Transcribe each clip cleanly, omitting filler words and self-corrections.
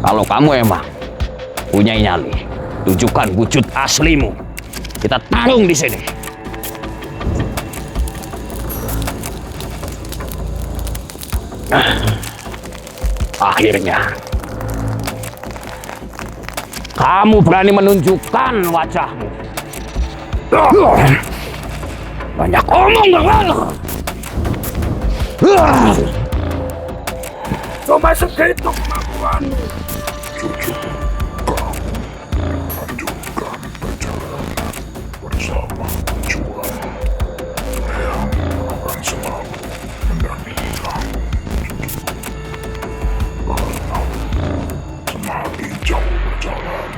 Kalau kamu emang punya nyali, tunjukkan wujud aslimu. Kita tarung di sini. Akhirnya, kamu berani menunjukkan wajahmu. Banyak omong gak? Cuma segitu kemampuanmu. Jujur, kau melanjutkan perjalanan bersama juang yang akan selalu mendampingi kamu. Karena semakin jauh perjalanan,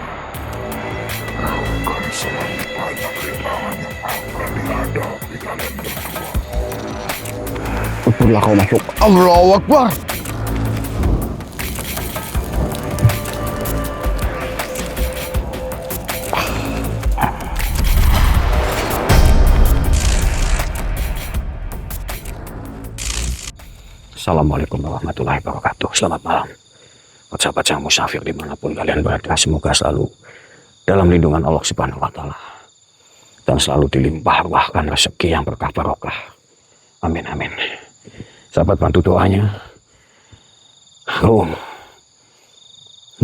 kau akan semakin banyak rintangan yang akan dihadapi kalian berdua. Syukurlah kau masuk. Allahu Akbar. Assalamualaikum warahmatullahi wabarakatuh. Selamat malam. Sahabat yang musafir dimanapun kalian berada, semoga selalu dalam lindungan Allah Subhanahu wa Ta'ala dan selalu dilimpah ruahkan rezeki yang berkah barokah. Amin amin. Sahabat, bantu doanya.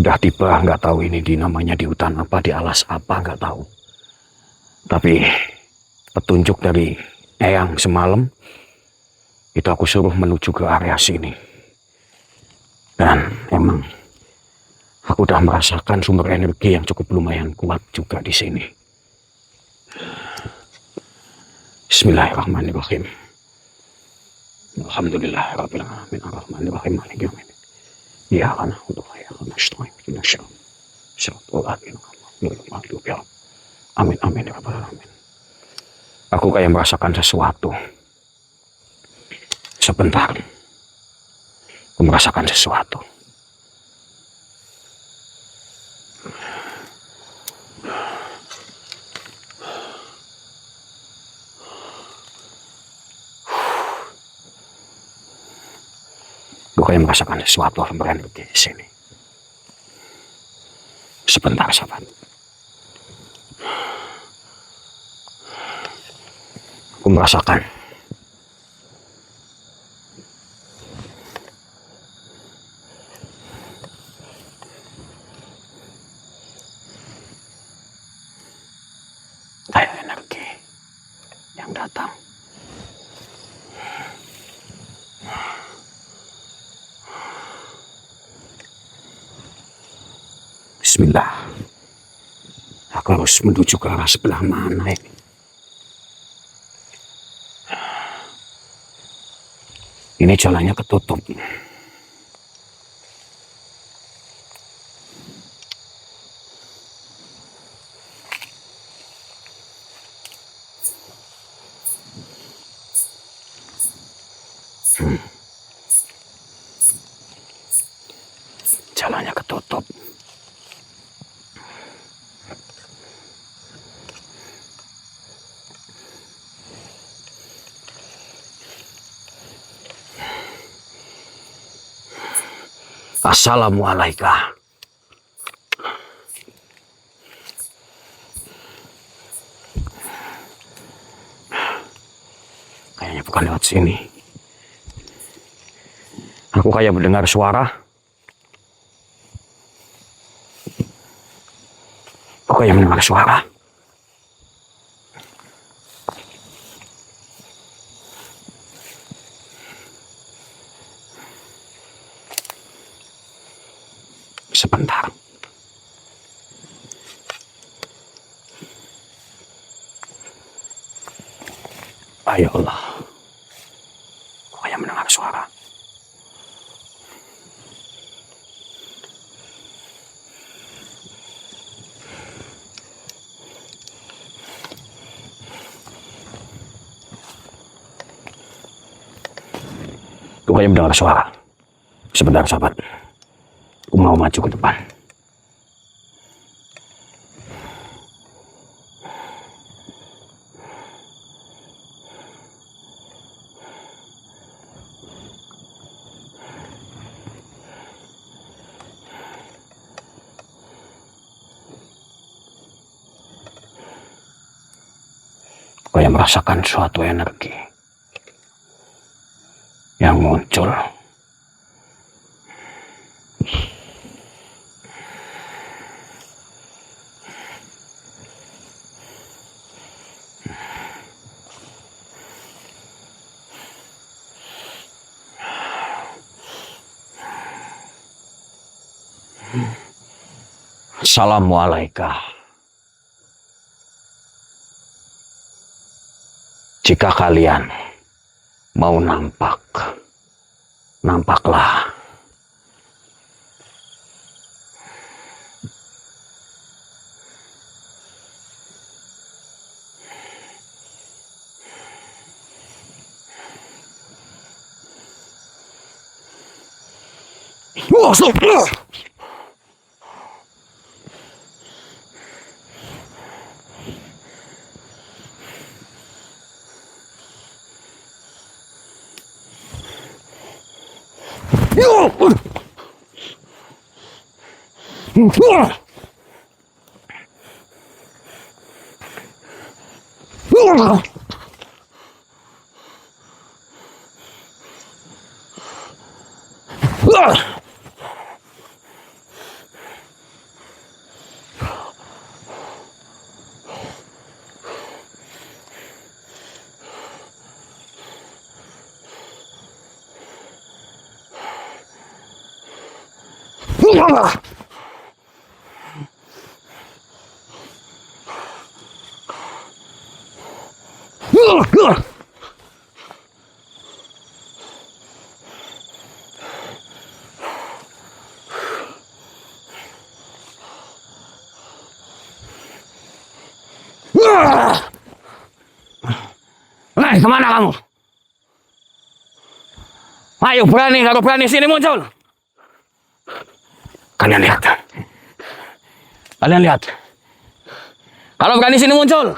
Udah tiba, nggak tahu ini namanya di hutan apa, di alas apa, nggak tahu. Tapi petunjuk dari Eyang semalam itu aku suruh menuju ke area sini. Dan emang aku udah merasakan sumber energi yang cukup lumayan kuat juga di sini. Bismillahirrahmanirrahim. Alhamdulillahirabbil alamin arrahmanirrahim maliki yaumiddin. Iyyaka na'budu wa iyyaka nasta'in ihdinas siratal ladzina an'amta 'alaihim. Amin amin ya rabbal alamin. Aku kayak merasakan sesuatu. Sebentar, aku merasakan sesuatu. Aku kayak merasakan sesuatu yang berenergi di sini. Sebentar, sahabat. Aku merasakan kayak energi yang datang. Bismillah. Aku harus menuju ke arah sebelah mana ini? Ini jalannya ketutup. Jalannya ketutup. Assalamualaikum. Kayaknya bukan lewat sini. Aku kayak mendengar suara. Aku kayak mendengar suara. Sebentar. Ya Allah. Aku kayak mendengar suara. Aku kayak mendengar suara. Sebentar, sahabat. Aku mau maju ke depan. Kayak merasakan suatu energi yang muncul. Assalamualaikum. Jika kalian mau nampak, nampaklah. Hei, kemana kamu? Ayo, berani, kalau berani sini muncul. Kalian lihat. Kalian lihat. Kalau berani sini muncul.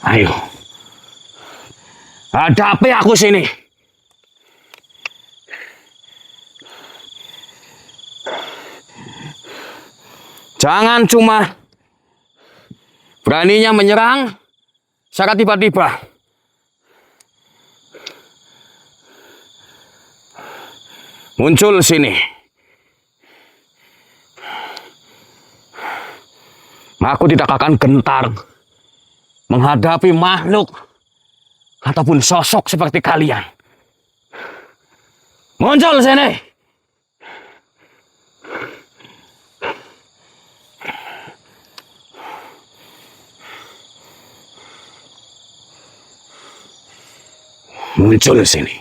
Ayo. Hadapi aku sini. Jangan cuma beraninya menyerang secara tiba-tiba. Muncul sini. Aku tidak akan gentar menghadapi makhluk ataupun sosok seperti kalian. Muncul sini. Muncul sini.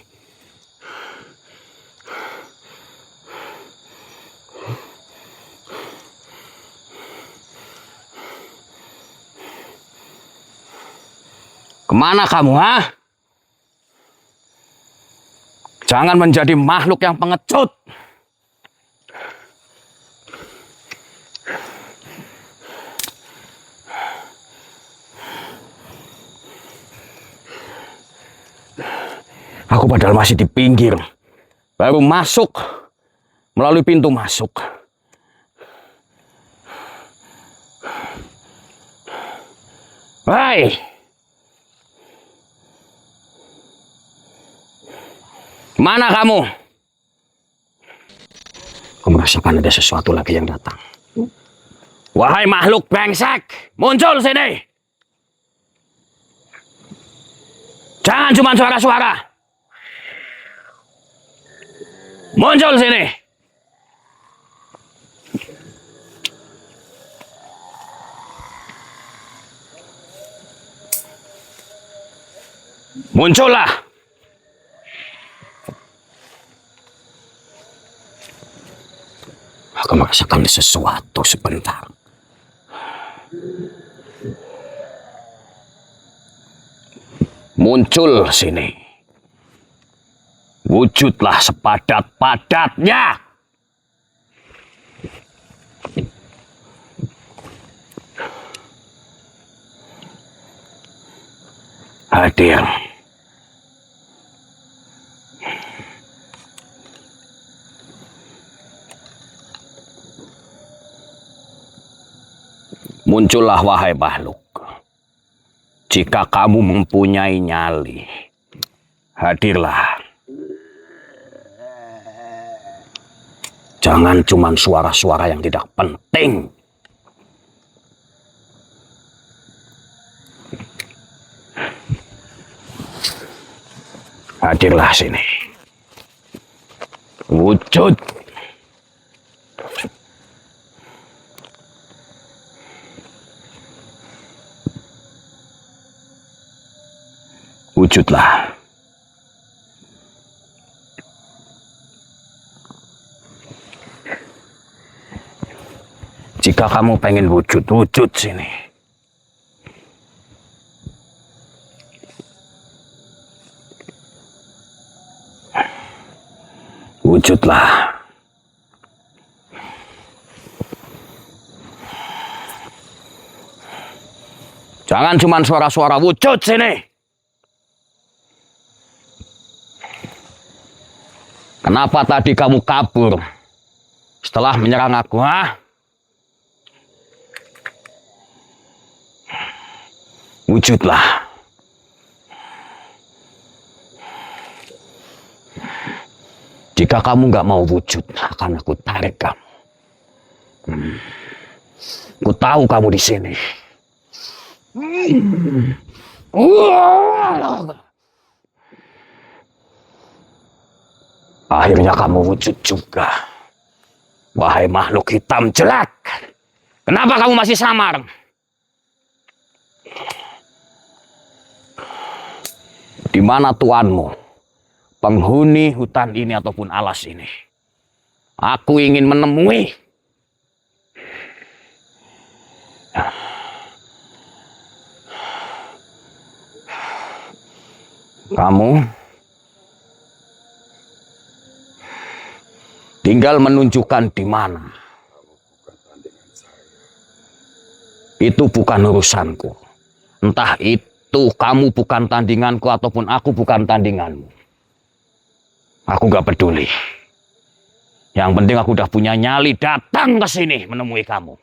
Kemana kamu, ha? Jangan menjadi makhluk yang pengecut. Aku padahal masih di pinggir. Baru masuk melalui pintu masuk. Hai. Mana kamu? Aku merasakan ada sesuatu lagi yang datang. Wahai makhluk brengsek, muncul sini. Jangan cuma suara-suara. Muncul sini. Muncullah. Aku merasakan sesuatu sebentar. Muncul sini. Wujudlah sepadat-padatnya. Hadir. Muncullah wahai makhluk. Jika kamu mempunyai nyali, hadirlah. Jangan cuma suara-suara yang tidak penting. Hadirlah sini. Wujud. Wujudlah. Jika kamu pengen wujud, wujud sini. Wujudlah. Jangan cuma suara-suara, wujud sini. Kenapa tadi kamu kabur setelah menyerang aku, ha? Wujudlah. Jika kamu nggak mau wujud, akan aku tarik kamu. Aku tahu kamu di sini. Akhirnya kamu wujud juga. Wahai makhluk hitam jelek. Kenapa kamu masih samar? Di mana tuanmu? Penghuni hutan ini ataupun alas ini. Aku ingin menemui. Kamu tinggal menunjukkan di mana. Itu bukan urusanku. Entah itu kamu bukan tandinganku ataupun aku bukan tandinganmu. Aku gak peduli. Yang penting aku udah punya nyali datang ke sini menemui kamu.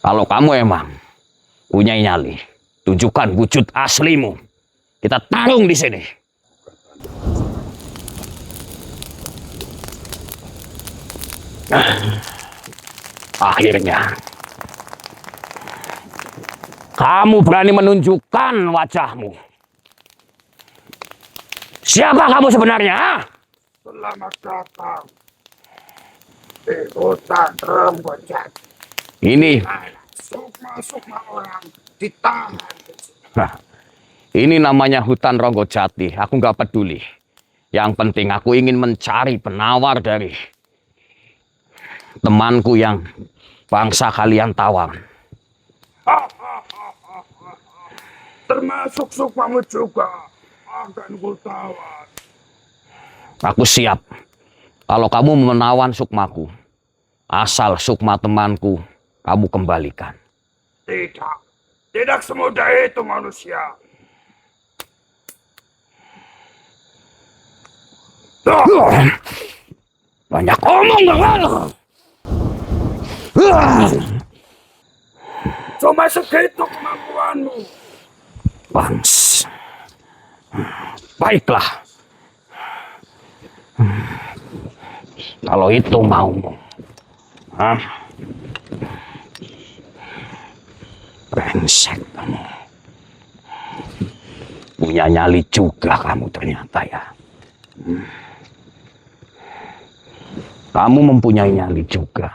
Kalau kamu emang punya nyali, tunjukkan wujud aslimu. Kita tarung di sini. Akhirnya kamu berani menunjukkan wajahmu. Siapa kamu sebenarnya? Ha? Selamat datang di hutan Rembojat. Ini Sukma-sukma orang ditahan. ini namanya hutan Ronggojati. Aku nggak peduli. Yang penting aku ingin mencari penawar dari temanku yang bangsa kalian tawar. Termasuk sukmamu juga akan kutawan. Aku siap. Kalau kamu menawan sukmaku, asal sukma temanku kamu kembalikan. Tidak semudah itu manusia. Banyak omong kan? Cuma segitu kemampuanmu. Bans. Baiklah. Kalau itu maumu. Hah? Brengsek kamu. Punya nyali juga kamu ternyata ya. Kamu mempunyai nyali juga.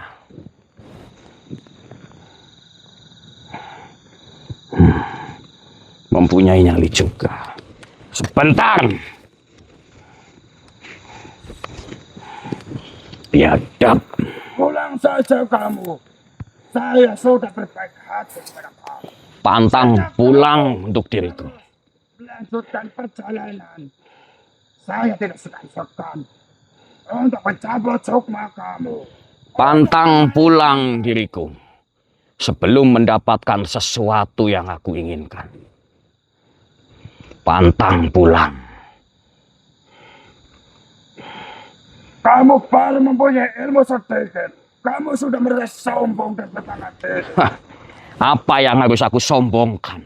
Mempunyai nyali juga. Sebentar. Biadab. Pulang saja kamu. Saya sudah berbaik hati kepada kamu. Pantang pulang untuk diriku. Melanjutkan perjalanan. Saya tidak segan-segan untuk mencabut sukma kamu. Pantang pulang diriku. Sebelum mendapatkan sesuatu yang aku inginkan. Pantang pulang. Kamu baru mempunyai ilmu sedikit. Kamu sudah merasa sombong dan bertangan tinggi. Apa yang harus aku sombongkan?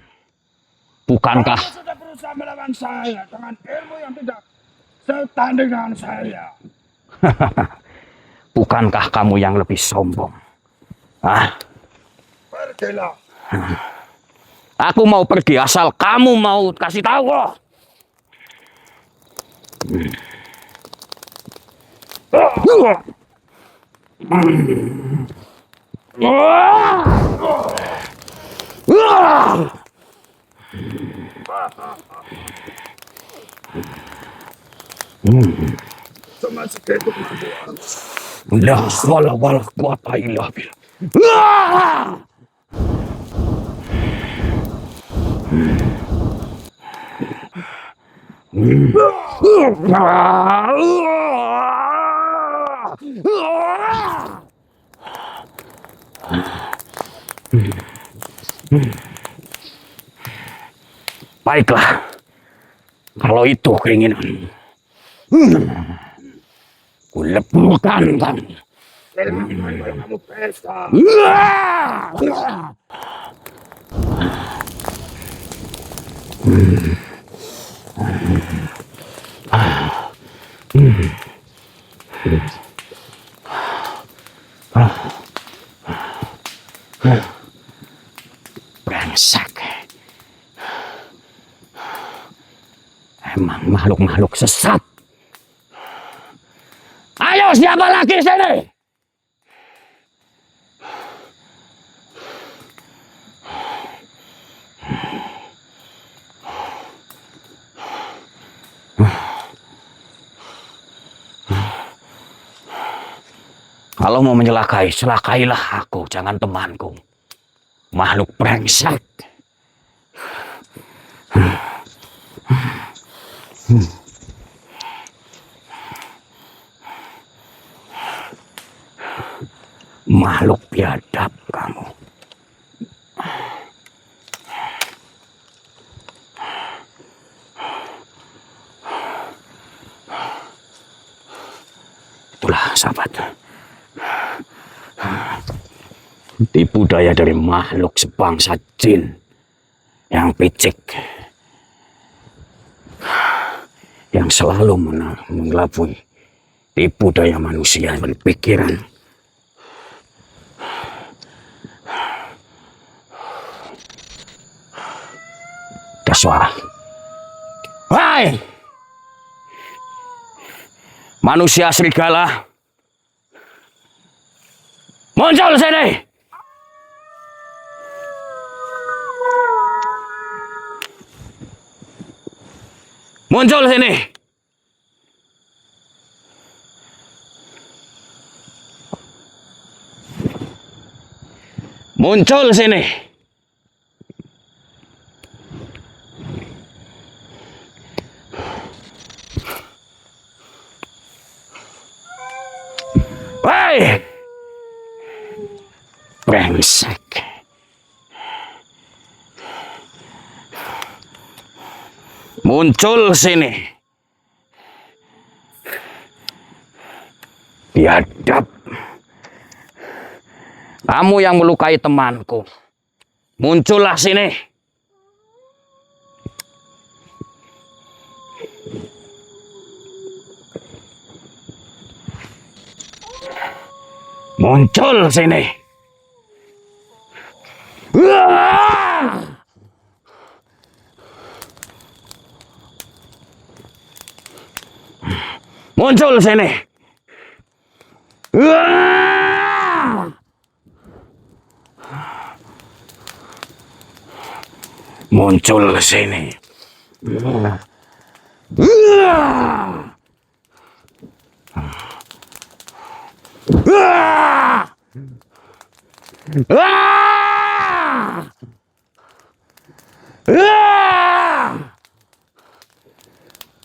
Bukankah Kamu sudah berusaha melawan saya dengan ilmu yang tidak setanding dengan saya. bukankah kamu yang lebih sombong? Ah, Pergilah. aku mau pergi asal kamu mau kasih tahu loh. Cuma segitu kemampuan. La haula wala quwata illa billah. Baiklah, kalau itu keinginanmu, kuleburkan kamu. Kamu pesta. Brengsek. Emang makhluk-makhluk sesat. Ayo, siapa lagi sini? Kalau mau mencelakai, celakailah aku, jangan temanku. Makhluk brengsek. Makhluk biadab kamu. Itulah sahabat. Tipu daya dari makhluk sebangsa jin yang picik, yang selalu mengelabui tipu daya manusia yang berpikiran. Ada suara. Hai! Manusia serigala, muncul sini! Muncul sini! Muncul sini! Hei! Brengsek. Muncul sini. Biadab. Kamu yang melukai temanku. Muncullah sini. Muncul sini. Muncul sini. Muncul sini.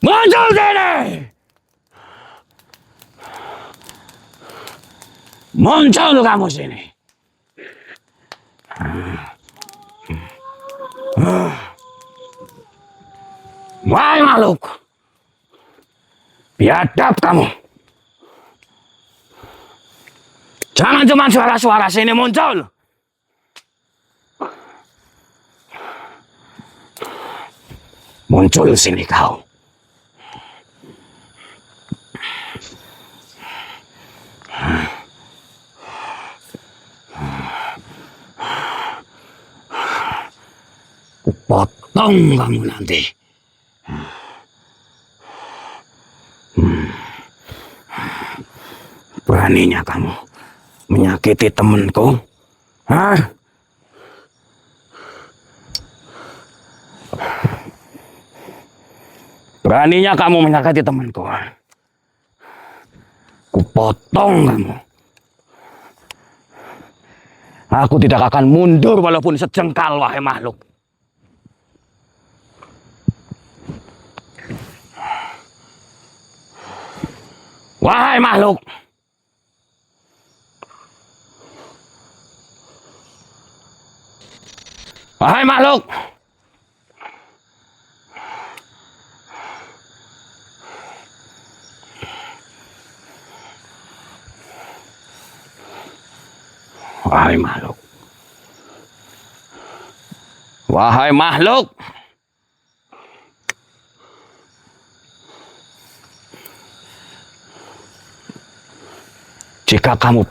Muncul sini. Muncul kamu sini. Wahai makhluk, biadab kamu. Jangan cuma suara-suara sini muncul. Muncul sini kau. Kupotong kamu nanti. Beraninya kamu menyakiti temanku? Hah? Beraninya kamu menyakiti temanku? Kupotong kamu. Aku tidak akan mundur walaupun sejengkal, wahai makhluk. Wahai makhluk. Wahai makhluk. Wahai makhluk. Wahai makhluk. Jika kamu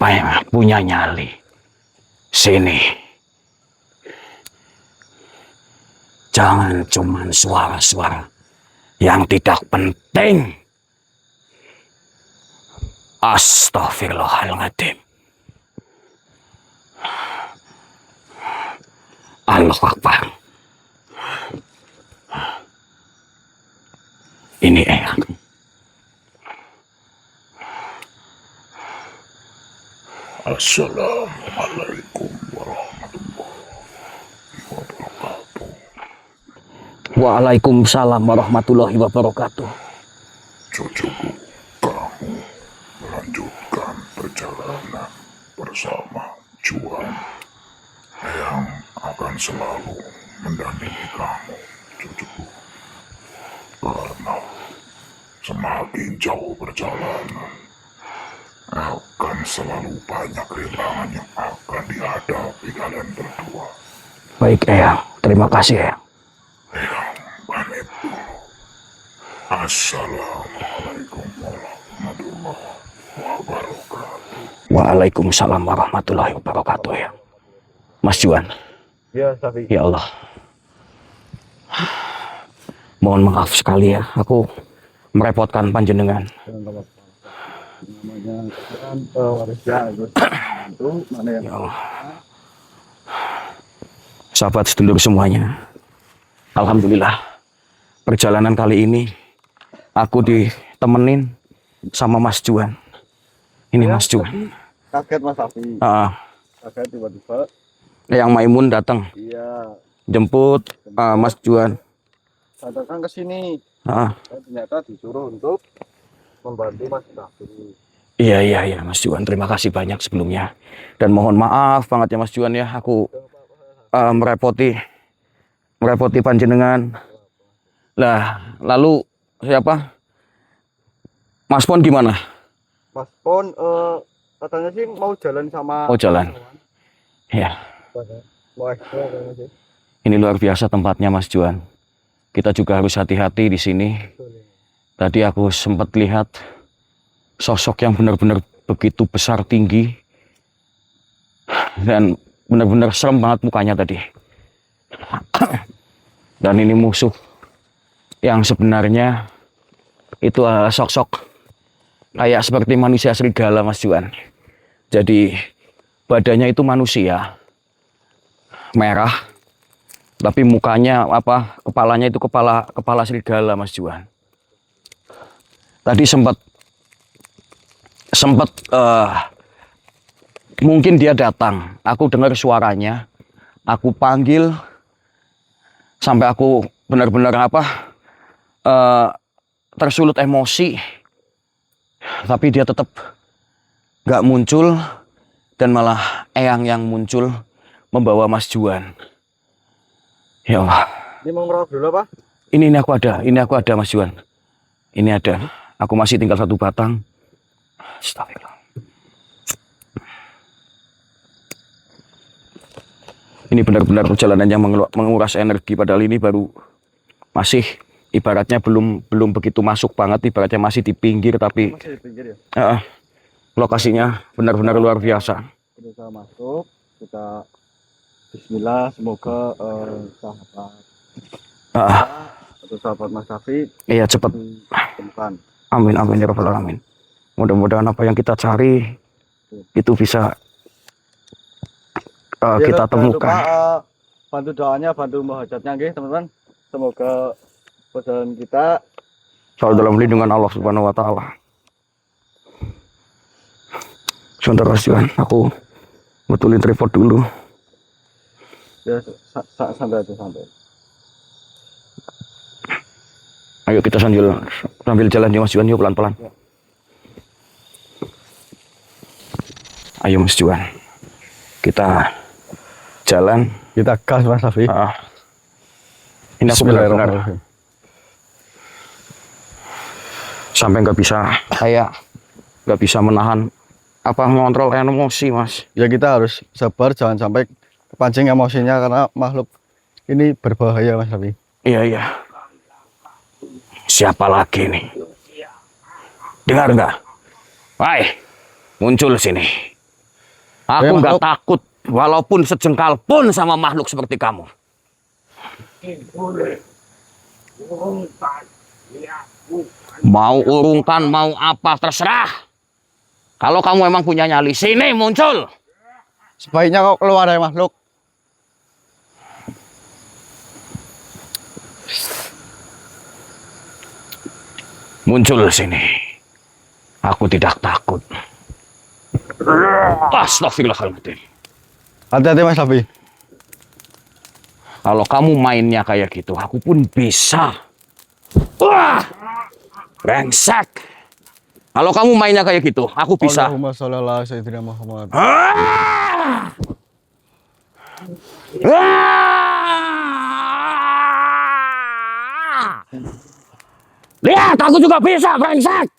punya nyali, sini. Jangan cuma suara-suara yang tidak penting. Astaghfirullahaladzim. Allahu Akbar. Ini Eyang. Assalamualaikum warahmatullahi wabarakatuh. Waalaikumsalam warahmatullahi wabarakatuh. Cucuku, kamu melanjutkan perjalanan bersama Juan yang akan selalu mendampingi kamu, cucuku. Karena semakin jauh perjalanan, akan selalu banyak rintangan yang akan dihadapi kalian berdua. Baik, Eyang. Terima kasih, Eyang. Yang pamit dulu. Assalamualaikum warahmatullahi wabarakatuh. Waalaikumsalam warahmatullahi wabarakatuh, Eyang. Mas Juan. Ya, Safi. Ya Allah. Mohon maaf sekali ya, aku merepotkan panjenengan. Namanya kan warisnya itu mana yang Ya Allah. Sahabat sedulur semuanya, alhamdulillah perjalanan kali ini aku ditemenin sama Mas Juan. Ini Mas Juan. kaget Mas Safi. Kaget tiba-tiba. Yang Maimun datang Iya. jemput Mas Juan. Saya datang ke sini. Ah, Saya ternyata disuruh untuk membantu Mas Safi. iya Mas Juan. Terima kasih banyak sebelumnya. Dan mohon maaf banget ya Mas Juan ya, aku merepoti panjenengan. Lah, lalu siapa? Mas Pon gimana? Mas Pon katanya sih mau jalan sama Oh, jalan. Ya, mau ekstra katanya sih. ini luar biasa tempatnya Mas Juan. Kita juga harus hati-hati di sini. Tadi aku sempat lihat sosok yang benar-benar begitu besar tinggi dan benar-benar serem banget mukanya tadi. Dan ini musuh yang sebenarnya itu sosok kayak seperti manusia serigala Mas Juan. Jadi badannya itu manusia merah, tapi mukanya kepalanya itu kepala serigala Mas Juan. Tadi sempat mungkin dia datang, aku dengar suaranya, aku panggil sampai aku benar-benar tersulut emosi, tapi dia tetap gak muncul dan malah Eyang yang muncul membawa Mas Juan. Ya Allah. Ini mau ngerawat dulu apa? Ini aku ada Mas Juan. Ini ada. Aku masih tinggal 1 batang. Astagfirullah. Ini benar-benar perjalanan yang menguras energi, padahal ini baru masih ibaratnya belum begitu masuk banget, ibaratnya masih di pinggir, tapi Masih di pinggir ya. lokasinya benar-benar luar biasa. Kita masuk, kita Bismillah, semoga sahabat atau sahabat Mas David Iya, cepat. ditemukan. Amin, amin ya rabbal alamin. Mudah-mudahan apa yang kita cari itu bisa kita Ya, jangan lupa, temukan. bantu doanya, bantu muhajatnya, nggih, teman-teman. Semoga perjalanan kita Selalu dalam lindungan Allah Subhanahu wa taala. Sebentar Mas Juan, aku betulin tripod dulu. ya santai aja, santai. Ayo kita sambil jalan ya Mas Juan, yuk pelan-pelan. Ayo Mas Juan, kita jalan. Kita gas Mas David. Ini aku benar-benar sampai nggak bisa menahan mengontrol emosi Mas. Ya kita harus sabar, jangan sampai kepancing emosinya karena makhluk ini berbahaya Mas David. Iya. Siapa lagi nih? Dengar nggak? Woi, muncul sini. Aku nggak takut, walaupun sejengkal pun sama makhluk seperti kamu. Mau urungkan, mau apa, terserah. Kalau kamu emang punya nyali, sini muncul. Sebaiknya kau keluar dari makhluk. Muncul sini. Aku tidak takut. Astagfirullahaladzim. Hati-hati Mas David. Kalau kamu mainnya kayak gitu, aku pun bisa. Wah, brengsek. Kalau kamu mainnya kayak gitu, aku bisa. Allahumma sholli ala sayyidina Muhammad. Ah! Ah! Lihat, aku juga bisa, brengsek.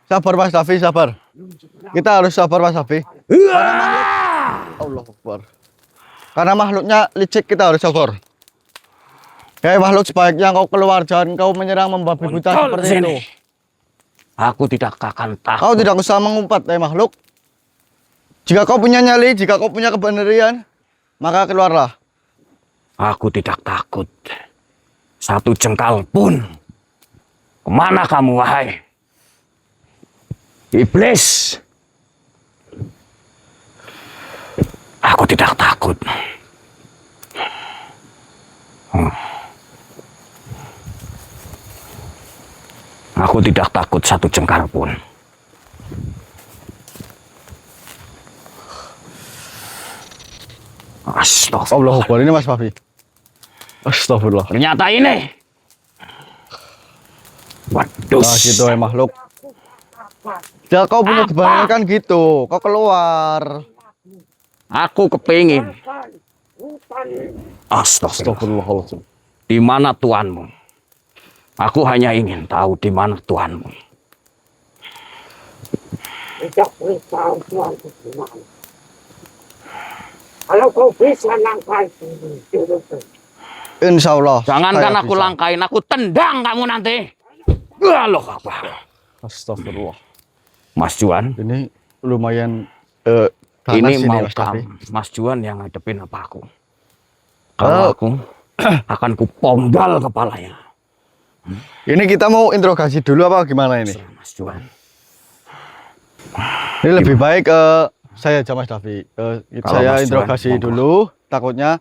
Sabar Mas David, sabar. Kita harus sabar Mas David. Allah Akbar. Karena makhluknya licik, kita harus sabar. Hei makhluk, sebaiknya kau keluar, jangan kau menyerang membabi buta seperti itu. Aku tidak akan takut. Kau tidak usah mengumpat, makhluk. Jika kau punya nyali, jika kau punya kebenaran, maka keluarlah. Aku tidak takut. Satu jengkal pun. Kemana kamu, wahai iblis? Aku tidak takut. Aku tidak takut satu jengkal pun. Allah Akbar, ini Mas Fafi. Astagfirullah. Ternyata ini. Waduh. Nah gitu makhluk. Ya kau punya kebenaran kan gitu, kau keluar. Aku kepingin. Astagfirullahaladzim. Di mana tuanmu? Aku hanya ingin tahu di mana tuanmu. Tidak beritahu tuanku di mana. Kalau kau bisa langkai hidupku. Insya Allah. Jangankan aku langkain, aku tendang kamu nanti. Allah Akbar. Astagfirullah. Mas Juan, Ini lumayan ini panas mau Mas Davi. Mas Juan yang ngadepin apa aku? Kalau aku akan kuponggal kepalanya. Ini kita mau interogasi dulu apa gimana ini? Mas Juan. Ini lebih baik saya aja Mas Davi. Saya Mas Juan, interogasi monggo. dulu. Takutnya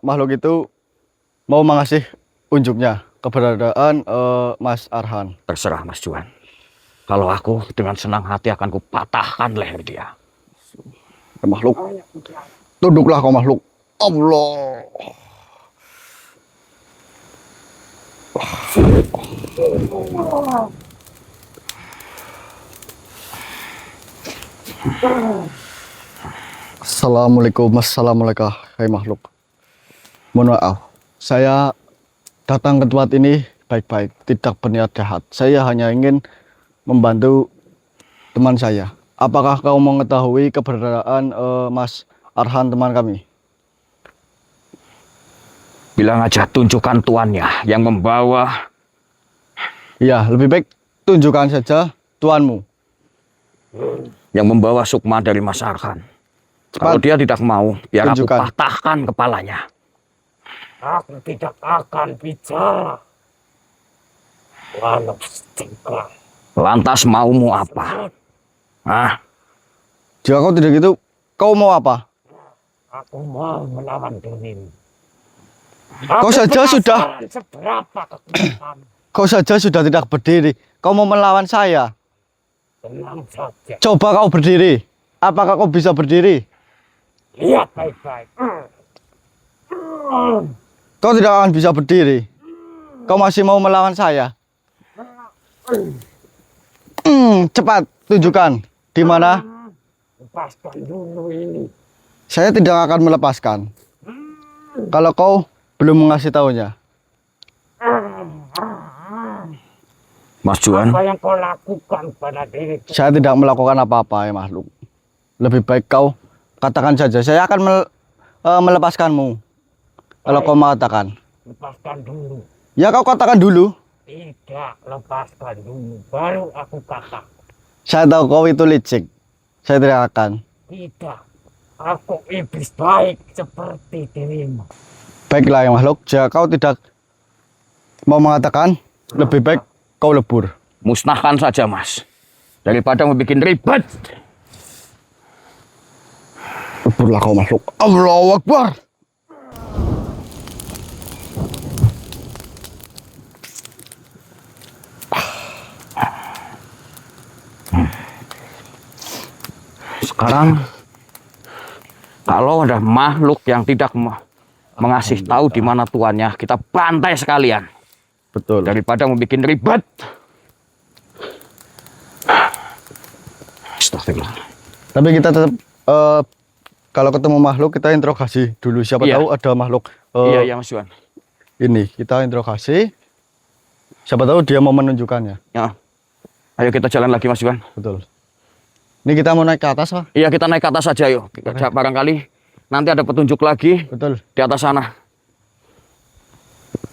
makhluk itu mau mengasih unjuknya keberadaan Mas Arhan. Terserah Mas Juan. Kalau aku dengan senang hati akan kupatahkan leher dia. Makhluk, tunduklah kau makhluk. Allah. Assalamualaikum, assalamualaikum, hai makhluk. Mohon maaf, saya datang ke tempat ini baik-baik, tidak berniat jahat. Saya hanya ingin membantu teman saya. Apakah kau mengetahui keberadaan Mas Arhan teman kami? Bilang aja tunjukkan tuannya yang membawa. Iya, lebih baik tunjukkan saja tuanmu. Yang membawa Sukma dari Mas Arhan. Kalau dia tidak mau, biar Tunjukkan. aku patahkan kepalanya. Aku tidak akan bicara. Walau setengah. Lantas maumu apa? Hah? Jika kau tidak gitu, kau mau apa? Aku mau melawan dirimu. Kau saja sudah- penasaran seberapa kekuatan. Kau saja sudah tidak berdiri. Kau mau melawan saya. Tenang saja. Coba kau berdiri. Apakah kau bisa berdiri? Lihat baik-baik. Kau tidak akan bisa berdiri. Kau masih mau melawan saya. Cepat tunjukkan di mana. Lepaskan dulu ini. Saya tidak akan melepaskan. Kalau kau belum mengasih tahunya. Mas Juan, Apa yang kau lakukan pada diriku? Saya tidak melakukan apa-apa ya makhluk. Lebih baik kau katakan saja. Saya akan melepaskanmu. Kalau kau mengatakan. Lepaskan dulu. Ya kau katakan dulu. Tidak, lepaskan dulu. Baru aku kata. Saya tahu kau itu licik. Saya tidak akan. Tidak. Aku iblis baik seperti dirimu. Baiklah ya makhluk. Jika kau tidak mau mengatakan, lebih baik kau lebur. musnahkan saja Mas. Daripada membuat ribet. Leburlah kau makhluk. Allahu Akbar. Sekarang kalau ada makhluk yang tidak mengasih tahu di mana tuannya, kita bantai sekalian. Betul. Daripada membuat ribet. Astagfirullah. Tapi kita tetap kalau ketemu makhluk kita interogasi dulu. Siapa Iya. tahu ada makhluk Iya Mas Juan. ini. Kita interogasi. Siapa tahu dia mau menunjukkannya. Ya. Ayo kita jalan lagi Mas Juan. Betul. Ini kita mau naik ke atas, Pak. Iya kita naik ke atas saja yuk. Barangkali nanti ada petunjuk lagi Betul. di atas sana.